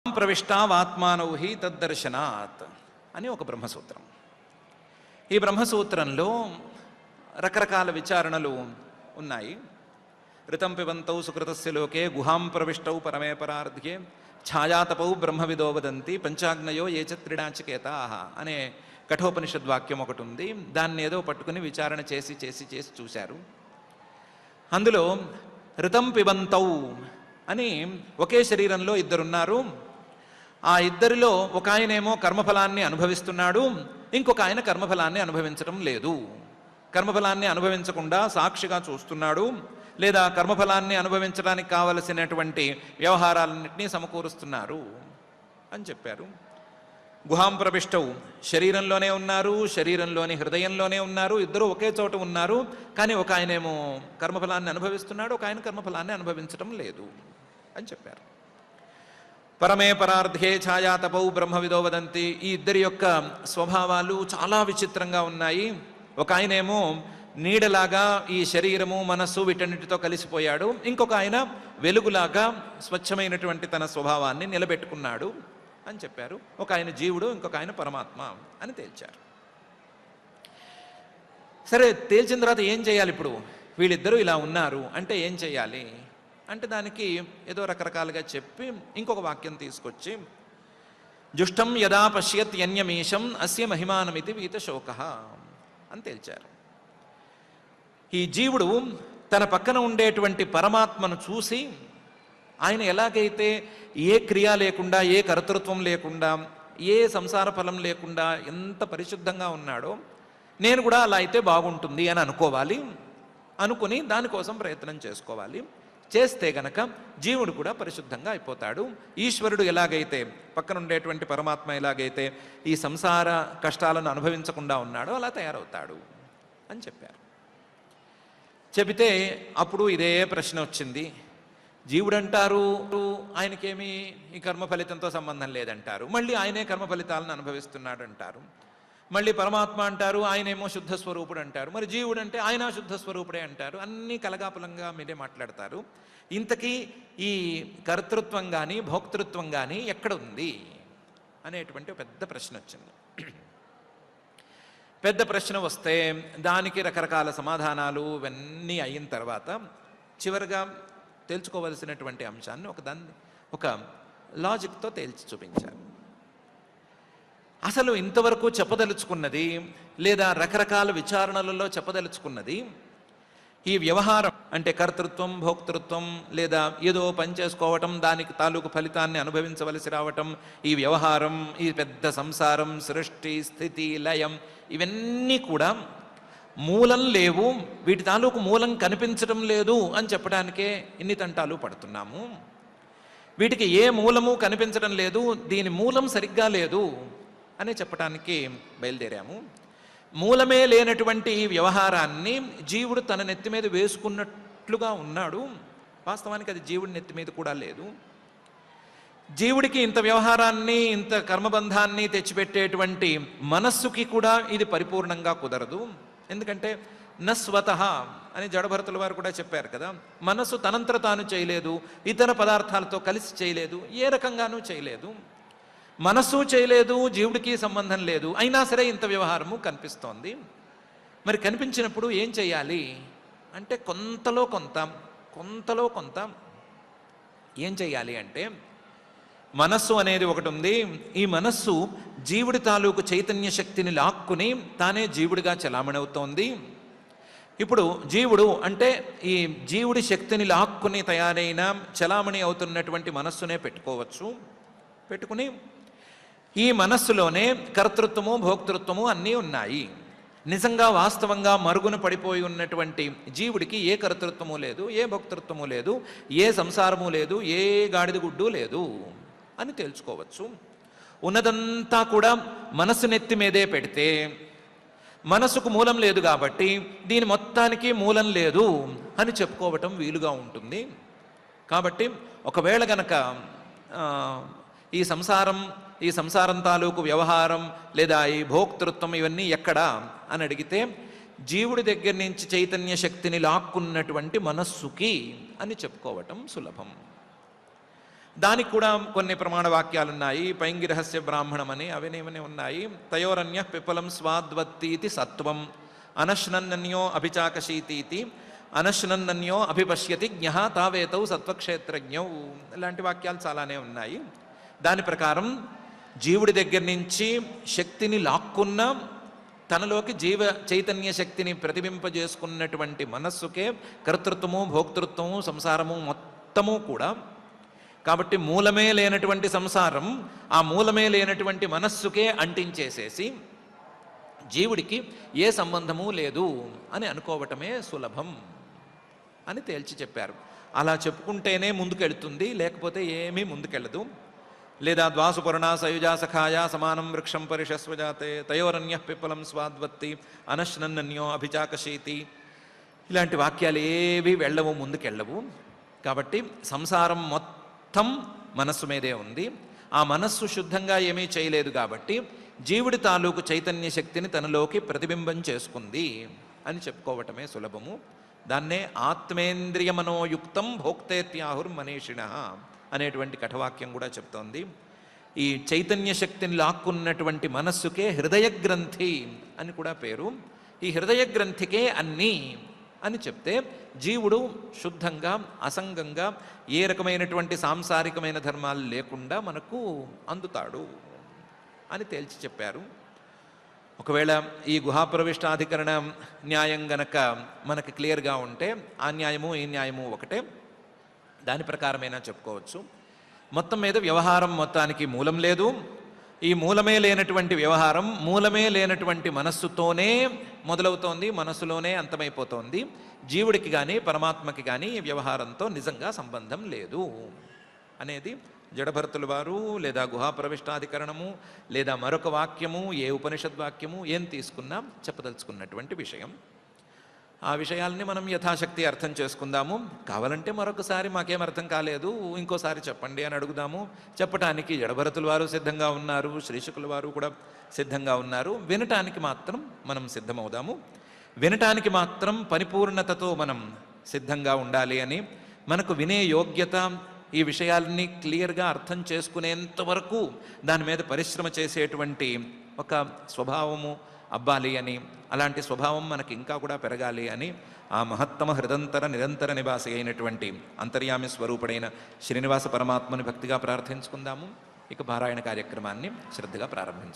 ప్రవిష్టావాత్మానౌ హి తద్దర్శనాత్ అని ఒక బ్రహ్మసూత్రం. ఈ బ్రహ్మసూత్రంలో రకరకాల విచారణలు ఉన్నాయి. ఋతం పిబంతౌ సుకృతస్య లోకే గుహాం ప్రవిష్టౌ పరమే పరార్ధ్యే ఛాయాతపౌ బ్రహ్మవిదో వదంతి పంచాగ్నయో ఏ చ త్రిడాచికేతాః అనే కఠోపనిషద్వాక్యం ఒకటి ఉంది. దాన్ని ఏదో పట్టుకుని విచారణ చేసి చూశారు. అందులో ఋతం పిబంతౌ అని ఒకే శరీరంలో ఇద్దరున్నారు. ఆ ఇద్దరిలో ఒక ఆయనేమో కర్మఫలాన్ని అనుభవిస్తున్నాడు, ఇంకొక ఆయన కర్మఫలాన్ని అనుభవించడం లేదు. కర్మఫలాన్ని అనుభవించకుండా సాక్షిగా చూస్తున్నాడు, లేదా కర్మఫలాన్ని అనుభవించడానికి కావలసినటువంటి వ్యవహారాలన్నింటినీ సమకూరుస్తున్నారు అని చెప్పారు. గుహాం ప్రవిష్టవు, శరీరంలోనే ఉన్నారు, శరీరంలోని హృదయంలోనే ఉన్నారు, ఇద్దరు ఒకే చోట ఉన్నారు. కానీ ఒక ఆయనేమో కర్మఫలాన్ని అనుభవిస్తున్నాడు, ఒక ఆయన కర్మఫలాన్ని అనుభవించడం లేదు అని చెప్పారు. పరమే పరార్ధే ఛాయాతపౌ బ్రహ్మవిదో వదంతి. ఈ ఇద్దరి యొక్క స్వభావాలు చాలా విచిత్రంగా ఉన్నాయి. ఒక ఆయనేమో నీడలాగా ఈ శరీరము మనస్సు వీటన్నిటితో కలిసిపోయాడు, ఇంకొక ఆయన వెలుగులాగా స్వచ్ఛమైనటువంటి తన స్వభావాన్ని నిలబెట్టుకున్నాడు అని చెప్పారు. ఒక ఆయన జీవుడు, ఇంకొక ఆయన పరమాత్మ అని తేల్చారు. సరే, తేల్చిన తర్వాత ఏం చేయాలి? ఇప్పుడు వీళ్ళిద్దరూ ఇలా ఉన్నారు అంటే ఏం చేయాలి అంటే దానికి ఏదో రకరకాలుగా చెప్పి ఇంకొక వాక్యం తీసుకొచ్చి జుష్టం యదా పశ్యత్ యన్యమీశం అస్య మహిమానమితి వీతశోకః అని తేల్చారు. ఈ జీవుడు తన పక్కన ఉండేటువంటి పరమాత్మను చూసి ఆయన ఎలాగైతే ఏ క్రియ లేకుండా, ఏ కర్తృత్వం లేకుండా, ఏ సంసార ఫలం లేకుండా ఎంత పరిశుద్ధంగా ఉన్నాడో నేను కూడా అలా అయితే బాగుంటుంది అని అనుకోవాలి. అనుకుని దానికోసం ప్రయత్నం చేసుకోవాలి. చేస్తే గనక జీవుడు కూడా పరిశుద్ధంగా అయిపోతాడు. ఈశ్వరుడు ఎలాగైతే, పక్కన ఉండేటువంటి పరమాత్మ ఎలాగైతే ఈ సంసార కష్టాలను అనుభవించకుండా ఉన్నాడో అలా తయారవుతాడు అని చెప్పారు. చెబితే అప్పుడు ఇదే ప్రశ్న వచ్చింది. జీవుడు అంటారు ఆయనకేమీ ఈ కర్మ ఫలితంతో సంబంధం లేదంటారు, మళ్ళీ ఆయనే కర్మ ఫలితాలను అనుభవిస్తున్నాడు అంటారు. మళ్ళీ పరమాత్మ అంటారు ఆయనేమో శుద్ధ స్వరూపుడు అంటారు, మరి జీవుడు అంటే ఆయన శుద్ధ స్వరూపుడే అంటారు. అన్నీ కలగాపులంగా మీరే మాట్లాడతారు. ఇంతకీ ఈ కర్తృత్వం కానీ భోక్తృత్వం కానీ ఎక్కడ ఉంది అనేటువంటి పెద్ద ప్రశ్న వచ్చింది. పెద్ద ప్రశ్న వస్తే దానికి రకరకాల సమాధానాలు ఇవన్నీ అయిన తర్వాత చివరిగా తెలుసుకోవలసినటువంటి అంశాన్ని ఒక లాజిక్తో తేల్చి చూపించారు. అసలు ఇంతవరకు చెప్పదలుచుకున్నది, లేదా రకరకాల విచారణలలో చెప్పదలుచుకున్నది ఈ వ్యవహారం అంటే కర్తృత్వం, భోక్తృత్వం, లేదా ఏదో పని చేసుకోవటం, దానికి తాలూకు ఫలితాన్ని అనుభవించవలసి రావటం, ఈ వ్యవహారం, ఈ పెద్ద సంసారం, సృష్టి, స్థితి, లయం, ఇవన్నీ కూడా మూలం లేవు, వీటి తాలూకు మూలం కనిపించడం లేదు అని చెప్పడానికే ఇన్ని తంటాలు పడుతున్నాము. వీటికి ఏ మూలము కనిపించడం లేదు, దీని మూలం సరిగ్గా లేదు అని చెప్పడానికి బయలుదేరాము. మూలమే లేనటువంటి ఈ వ్యవహారాన్ని జీవుడు తన నెత్తి మీద వేసుకున్నట్లుగా ఉన్నాడు. వాస్తవానికి అది జీవుడి నెత్తి మీద కూడా లేదు. జీవుడికి ఇంత వ్యవహారాన్ని, ఇంత కర్మబంధాన్ని తెచ్చిపెట్టేటువంటి మనస్సుకి కూడా ఇది పరిపూర్ణంగా కుదరదు. ఎందుకంటే నస్వతః అని జడభరతుల వారు కూడా చెప్పారు కదా, మనస్సు తనంతట తాను చేయలేదు, ఇతర పదార్థాలతో కలిసి చేయలేదు, ఏ రకంగానూ చేయలేదు. మనస్సు చేయలేదు, జీవుడికి సంబంధం లేదు, అయినా సరే ఇంత వ్యవహారము కనిపిస్తోంది. మరి కనిపించినప్పుడు ఏం చేయాలి అంటే కొంతలో కొంత ఏం చేయాలి అంటే మనస్సు అనేది ఒకటి ఉంది. ఈ మనస్సు జీవుడి తాలూకు చైతన్య శక్తిని లాక్కుని తానే జీవుడిగా చలామణవుతోంది. ఇప్పుడు జీవుడు అంటే ఈ జీవుడి శక్తిని లాక్కుని తయారైన చలామణి అవుతున్నటువంటి మనస్సునే పెట్టుకుని ఈ మనస్సులోనే కర్తృత్వము, భోక్తృత్వము అన్నీ ఉన్నాయి. నిజంగా వాస్తవంగా మరుగున పడిపోయి ఉన్నటువంటి జీవుడికి ఏ కర్తృత్వము లేదు, ఏ భోక్తృత్వము లేదు, ఏ సంసారము లేదు, ఏ గాడిద గుడ్డు లేదు అని తెలుసుకోవచ్చు. ఉన్నదంతా కూడా మనస్సు నెత్తి మీదే పెడితే మనసుకు మూలం లేదు కాబట్టి దీని మొత్తానికి మూలం లేదు అని చెప్పుకోవటం వీలుగా ఉంటుంది. కాబట్టి ఒకవేళ గనక ఈ సంసారం తాలూకు వ్యవహారం లేదా ఈ భోక్తృత్వం ఇవన్నీ ఎక్కడా అని అడిగితే జీవుడి దగ్గర నుంచి చైతన్య శక్తిని లాక్కున్నటువంటి మనస్సుకి అని చెప్పుకోవటం సులభం. దానికి కూడా కొన్ని ప్రమాణ వాక్యాలు ఉన్నాయి. పైంగిరహస్య బ్రాహ్మణం అని అవనేమనే ఉన్నాయి. తయోరన్య పిప్పలం స్వాద్వత్తీతి సత్వం అనశ్నన్నన్యో అభిచాకశీతీతి అనశ్నన్నన్యో అభిపశ్యతి జ్ఞః తావేతౌ సత్వక్షేత్రజ్ఞౌ. ఇలాంటి వాక్యాలు చాలానే ఉన్నాయి. దాని ప్రకారం జీవుడి దగ్గర నుంచి శక్తిని లాక్కున్న తనలోకి జీవ చైతన్య శక్తిని ప్రతిబింపజేసుకున్నటువంటి మనస్సుకే కర్తృత్వము, భోక్తృత్వము, సంసారము మొత్తము కూడా. కాబట్టి మూలమే లేనటువంటి సంసారం ఆ మూలమే లేనటువంటి మనస్సుకే అంటించేసేసి జీవుడికి ఏ సంబంధము లేదు అని అనుకోవటమే సులభం అని తేల్చి చెప్పారు. అలా చెప్పుకుంటేనే ముందుకెళ్తుంది, లేకపోతే ఏమీ ముందుకెళ్ళదు. లేదా ద్వాసుపర్ణ సయుజా సఖాయ సమానం వృక్షం పరిషస్వజాతే తయోరన్య పిప్పలం స్వాద్వత్తి అనశ్నన్నన్యో అభిచాకశీతి, ఇలాంటి వాక్యాలు ఏవి వెళ్ళవు, ముందుకెళ్ళవు. కాబట్టి సంసారం మొత్తం మనస్సు మీదే ఉంది. ఆ మనస్సు శుద్ధంగా ఏమీ చేయలేదు కాబట్టి జీవుడి తాలూకు చైతన్య శక్తిని తనలోకి ప్రతిబింబం చేసుకుంది అని చెప్పుకోవటమే సులభము. దాన్నే ఆత్మేంద్రియ మనోయుక్తం భోక్తేత్యాహుర్ మనీషిణ అనేటువంటి కఠవాక్యం కూడా చెప్తోంది. ఈ చైతన్య శక్తిని లాక్కున్నటువంటి మనస్సుకే హృదయ గ్రంథి అని కూడా పేరు. ఈ హృదయ గ్రంథికే అన్నీ అని చెప్తే జీవుడు శుద్ధంగా అసంగంగా ఏ రకమైనటువంటి సాంసారికమైన ధర్మాలు లేకుండా మనకు అందుతాడు అని తేల్చి చెప్పారు. ఒకవేళ ఈ గుహాప్రవిష్టాధికరణ న్యాయం గనక మనకి క్లియర్గా ఉంటే ఆ న్యాయము ఈ న్యాయము ఒకటే, దాని ప్రకారమైనా చెప్పుకోవచ్చు. మొత్తం మీద వ్యవహారం మొత్తానికి మూలం లేదు. ఈ మూలమే లేనటువంటి వ్యవహారం మూలమే లేనటువంటి మనస్సుతోనే మొదలవుతోంది, మనస్సులోనే అంతమైపోతోంది. జీవుడికి కానీ పరమాత్మకి కానీ ఈ వ్యవహారంతో నిజంగా సంబంధం లేదు అనేది జడభరతుల వారు లేదా గుహాప్రవిష్టాధికరణము లేదా మరొక వాక్యము, ఏ ఉపనిషద్వాక్యము ఏం తీసుకున్నా చెప్పదలుచుకున్నటువంటి విషయం. ఆ విషయాల్ని మనం యథాశక్తి అర్థం చేసుకుందాము. కావాలంటే మరొకసారి మాకేం అర్థం కాలేదు ఇంకోసారి చెప్పండి అని అడుగుదాము. చెప్పటానికి జడభరతుల వారు సిద్ధంగా ఉన్నారు, శ్రీశుకుల వారు కూడా సిద్ధంగా ఉన్నారు. వినటానికి మాత్రం మనం సిద్ధమవుదాము. వినటానికి మాత్రం పరిపూర్ణతతో మనం సిద్ధంగా ఉండాలి అని, మనకు వినే యోగ్యత, ఈ విషయాల్ని క్లియర్గా అర్థం చేసుకునేంత వరకు దాని మీద పరిశ్రమ చేసేటువంటి ఒక స్వభావము అబ్బాలి అని, అలాంటి స్వభావం మనకి ఇంకా కూడా పెరగాలి అని ఆ మహత్తమ హృదంతర నిరంతర నివాసి అయినటువంటి అంతర్యామి స్వరూపుడైన శ్రీనివాస పరమాత్మని భక్తిగా ప్రార్థించుకుందాము. ఇక పారాయణ కార్యక్రమాన్ని శ్రద్ధగా ప్రారంభించుకుందాం.